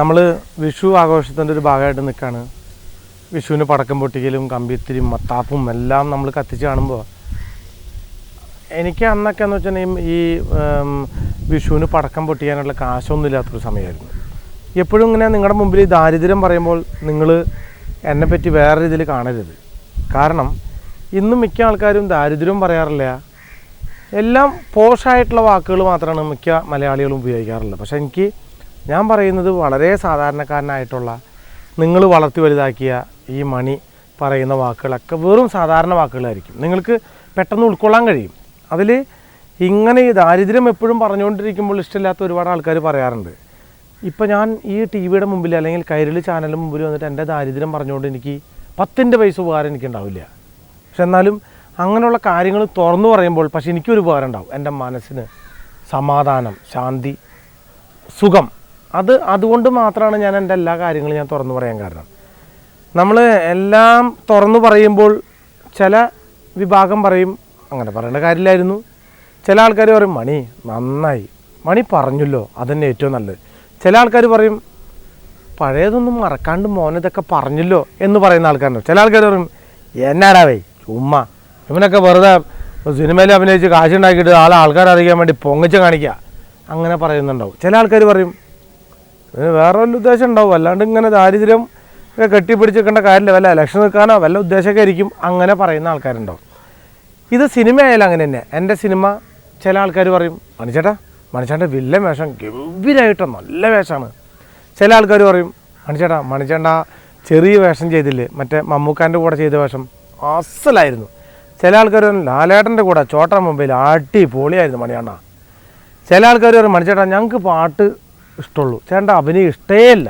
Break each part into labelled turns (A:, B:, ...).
A: നമ്മൾ വിഷു ആഘോഷത്തിൻ്റെ ഒരു ഭാഗമായിട്ട് നിൽക്കുകയാണ്. വിഷുവിന് പടക്കം പൊട്ടിക്കലും കമ്പിത്തിരിയും മത്താപ്പും എല്ലാം നമ്മൾ കത്തിച്ച് കാണുമ്പോൾ എനിക്ക് അന്നൊക്കെ എന്ന് വെച്ചിട്ടുണ്ടെങ്കിൽ ഈ വിഷുവിന് പടക്കം പൊട്ടിക്കാനുള്ള കാശൊന്നും ഇല്ലാത്തൊരു സമയമായിരുന്നു. എപ്പോഴും ഇങ്ങനെ നിങ്ങളുടെ മുമ്പിൽ ഈ ദാരിദ്ര്യം പറയുമ്പോൾ നിങ്ങൾ എന്നെപ്പറ്റി വേറെ രീതിയിൽ കാണരുത്. കാരണം ഇന്നും മിക്ക ആൾക്കാരും ദാരിദ്ര്യം പറയാറില്ല, എല്ലാം പോഷായിട്ടുള്ള വാക്കുകൾ മാത്രമാണ് മിക്ക മലയാളികളും ഉപയോഗിക്കാറുള്ളത്. പക്ഷേ ഞാൻ പറയുന്നത് വളരെ സാധാരണക്കാരനായിട്ടുള്ള നിങ്ങൾ വളർത്തി വലുതാക്കിയ ഈ മണി പറയുന്ന വാക്കുകളൊക്കെ വെറും സാധാരണ വാക്കുകളായിരിക്കും. നിങ്ങൾക്ക് പെട്ടെന്ന് ഉൾക്കൊള്ളാൻ കഴിയും. അതിൽ ഇങ്ങനെ ഈ ദാരിദ്ര്യം എപ്പോഴും പറഞ്ഞുകൊണ്ടിരിക്കുമ്പോൾ ഇഷ്ടമില്ലാത്ത ഒരുപാട് ആൾക്കാർ പറയാറുണ്ട്. ഇപ്പം ഞാൻ ഈ ടി വിയുടെ മുമ്പിൽ അല്ലെങ്കിൽ കൈരളി ചാനലിന് മുമ്പിൽ വന്നിട്ട് എൻ്റെ ദാരിദ്ര്യം പറഞ്ഞുകൊണ്ട് എനിക്ക് 10 പൈസ ഉപകാരം എനിക്കുണ്ടാവില്ല. പക്ഷെ എന്നാലും അങ്ങനെയുള്ള കാര്യങ്ങൾ തുറന്നു പറയുമ്പോൾ പക്ഷേ എനിക്കൊരു ഉപകാരം ഉണ്ടാവും. എൻ്റെ മനസ്സിന് സമാധാനം, ശാന്തി, സുഖം. അതുകൊണ്ട് മാത്രമാണ് ഞാൻ എൻ്റെ എല്ലാ കാര്യങ്ങളും ഞാൻ തുറന്നു പറയാൻ കാരണം. നമ്മൾ എല്ലാം തുറന്നു പറയുമ്പോൾ ചില വിഭാഗം പറയും അങ്ങനെ പറയേണ്ട കാര്യമില്ലായിരുന്നു. ചില ആൾക്കാർ പറയും മണി നന്നായി, മണി പറഞ്ഞല്ലോ അതന്നെ ഏറ്റവും നല്ലത്. ചില ആൾക്കാർ പറയും പഴയതൊന്നും മറക്കാണ്ട് മോനതൊക്കെ പറഞ്ഞല്ലോ എന്ന് പറയുന്ന ആൾക്കാരുണ്ട്. ചില ആൾക്കാർ പറയും എന്നാടാവേ ചുമ്മാ ഇവനൊക്കെ വെറുതെ സിനിമയിൽ അഭിനയിച്ച് കാശുണ്ടാക്കിയിട്ട് ആൾക്കാരെ അറിയിക്കാൻ വേണ്ടി പൊങ്ങിച്ച് കാണിക്കുക അങ്ങനെ പറയുന്നുണ്ടാവും. ചില ആൾക്കാർ പറയും വേറെ വല്ല ഉദ്ദേശം ഉണ്ടാവും, അല്ലാണ്ട് ഇങ്ങനെ ദാരിദ്ര്യം കെട്ടിപ്പിടിച്ചിരിക്കേണ്ട കാര്യമില്ല, വല്ല ഇലക്ഷൻ നിൽക്കാനോ വല്ല ഉദ്ദേശമൊക്കെ ആയിരിക്കും അങ്ങനെ പറയുന്ന ആൾക്കാരുണ്ടാവും. ഇത് സിനിമ ആയാലും അങ്ങനെ തന്നെ. എൻ്റെ സിനിമ ചില ആൾക്കാർ പറയും മണിച്ചേട്ടൻ്റെ വില്ലൻ വേഷം ഗംഭീരമായിട്ടോ നല്ല വേഷമാണ്. ചില ആൾക്കാർ പറയും മണിച്ചേട്ട ചെറിയ വേഷം ചെയ്തില്ലേ, മറ്റേ മമ്മൂക്കാൻ്റെ കൂടെ ചെയ്ത വേഷം അസലായിരുന്നു. ചില ആൾക്കാർ പറയും ലാലേട്ടൻ്റെ കൂടെ ചോട്ടാ മുംബൈയിൽ അടിപൊളിയായിരുന്നു മണിയണ്ണ. ചില ആൾക്കാർ പറയും മണിച്ചേട്ടാ ഞങ്ങൾക്ക് പാട്ട് ഇഷ്ടമുള്ളൂ, ചേട്ടൻ്റെ അഭിനയം ഇഷ്ടമേയില്ല,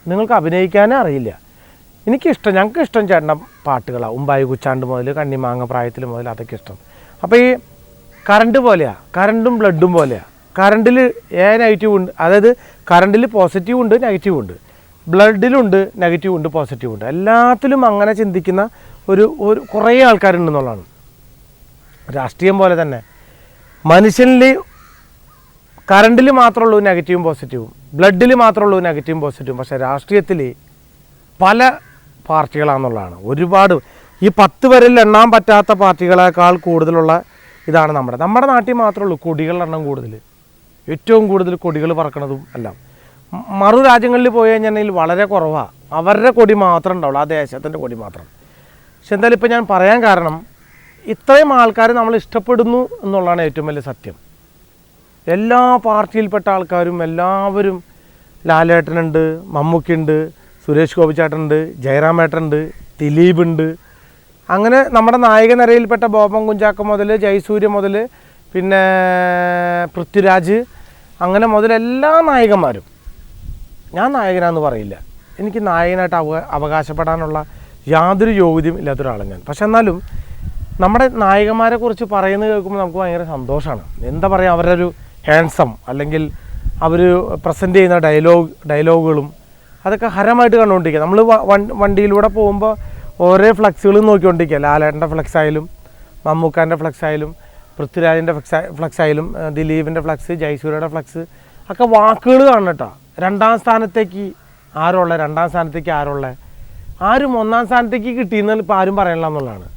A: നിങ്ങൾക്ക് അഭിനയിക്കാനേ അറിയില്ല. ഞങ്ങൾക്ക് ഇഷ്ടം ചേട്ടൻ്റെ പാട്ടുകളാണ്. ഉമ്പായി കുച്ചാണ്ട് മുതൽ കണ്ണിമാങ്ങ പ്രായത്തിൽ മുതൽ അതൊക്കെ ഇഷ്ടം. അപ്പോൾ ഈ കറണ്ട് പോലെയാണ്, കറണ്ടും ബ്ലഡും പോലെയാണ്. കറണ്ടിൽ നെഗറ്റീവ് ഉണ്ട്, അതായത് കറണ്ടിൽ പോസിറ്റീവ് ഉണ്ട് നെഗറ്റീവ് ഉണ്ട്, ബ്ലഡിലുണ്ട് നെഗറ്റീവ് ഉണ്ട് പോസിറ്റീവ് ഉണ്ട്. എല്ലാത്തിലും അങ്ങനെ ചിന്തിക്കുന്ന ഒരു കുറേ ആൾക്കാരുണ്ടെന്നുള്ളതാണ്. രാഷ്ട്രീയം പോലെ തന്നെ മനുഷ്യനിൽ കറണ്ടിൽ മാത്രമേ ഉള്ളൂ നെഗറ്റീവും പോസിറ്റീവും, ബ്ലഡിൽ മാത്രമേ ഉള്ളൂ നെഗറ്റീവും പോസിറ്റീവും. പക്ഷേ രാഷ്ട്രീയത്തിൽ പല പാർട്ടികളാണെന്നുള്ളതാണ്. ഒരുപാട് ഈ 10 വരയിൽ എണ്ണാൻ പറ്റാത്ത പാർട്ടികളെക്കാൾ കൂടുതലുള്ള ഇതാണ് നമ്മുടെ നാട്ടിൽ മാത്രമേ ഉള്ളൂ കൊടികളുടെ എണ്ണം കൂടുതൽ, ഏറ്റവും കൂടുതൽ കൊടികൾ പറക്കണതും എല്ലാം. മറു രാജ്യങ്ങളിൽ പോയി കഴിഞ്ഞാൽ വളരെ കുറവാണ്, അവരുടെ കൊടി മാത്രമേ ഉണ്ടാവുള്ളൂ, ആ ദേശത്തിൻ്റെ കൊടി മാത്രം. പക്ഷെ എന്തായാലും ഇപ്പം ഞാൻ പറയാൻ കാരണം ഇത്രയും ആൾക്കാർ നമ്മൾ ഇഷ്ടപ്പെടുന്നു എന്നുള്ളതാണ് ഏറ്റവും വലിയ സത്യം. എല്ലാ പാർട്ടിയിൽപ്പെട്ട ആൾക്കാരും എല്ലാവരും, ലാലേട്ടനുണ്ട്, മമ്മൂക്കിയുണ്ട്, സുരേഷ് ഗോപിച്ചേട്ടനുണ്ട്, ജയറാമേട്ടനുണ്ട്, ദിലീപുണ്ട്, അങ്ങനെ നമ്മുടെ നായക നിരയിൽപ്പെട്ട ബോബൻ കുഞ്ചാക്ക മുതൽ ജയസൂര്യ മുതൽ പിന്നെ പൃഥ്വിരാജ് അങ്ങനെ മുതൽ എല്ലാ നായകന്മാരും. ഞാൻ നായകനാന്ന് പറയില്ല, എനിക്ക് നായകനായിട്ട് അവകാശപ്പെടാനുള്ള യാതൊരു യോഗ്യതയും ഇല്ലാത്തൊരാളാണ് ഞാൻ. പക്ഷെ എന്നാലും നമ്മുടെ നായകന്മാരെ കുറിച്ച് പറയുന്നത് കേൾക്കുമ്പോൾ നമുക്ക് ഭയങ്കര സന്തോഷമാണ്. എന്താ പറയുക, അവരുടെ ഒരു ഹാൻസം അല്ലെങ്കിൽ അവർ പ്രസൻറ്റ് ചെയ്യുന്ന ഡയലോഗുകളും അതൊക്കെ ഹരമായിട്ട് കണ്ടുകൊണ്ടിരിക്കുക. നമ്മൾ വണ്ടിയിലൂടെ പോകുമ്പോൾ ഓരോ ഫ്ലക്സുകളും നോക്കിക്കൊണ്ടിരിക്കുക. ലാലേട്ടൻ്റെ ഫ്ലക്സ് ആയാലും മമ്മൂക്കാൻ്റെ ഫ്ലക്സ് ആയാലും പൃഥ്വിരാജിൻ്റെ ഫ്ലക്സ് ആയാലും ദിലീപിൻ്റെ ഫ്ലക്സ്, ജയസൂര്യയുടെ ഫ്ലക്സ് ഒക്കെ വാക്കുകൾ കാണണം കേട്ടോ. 2ാം സ്ഥാനത്തേക്ക് ആരുള്ള, 2ാം സ്ഥാനത്തേക്ക് ആരുള്ള, ആരും 1ാം സ്ഥാനത്തേക്ക് കിട്ടിയെന്ന് ഇപ്പോൾ ആരും പറയണില്ല എന്നുള്ളതാണ്.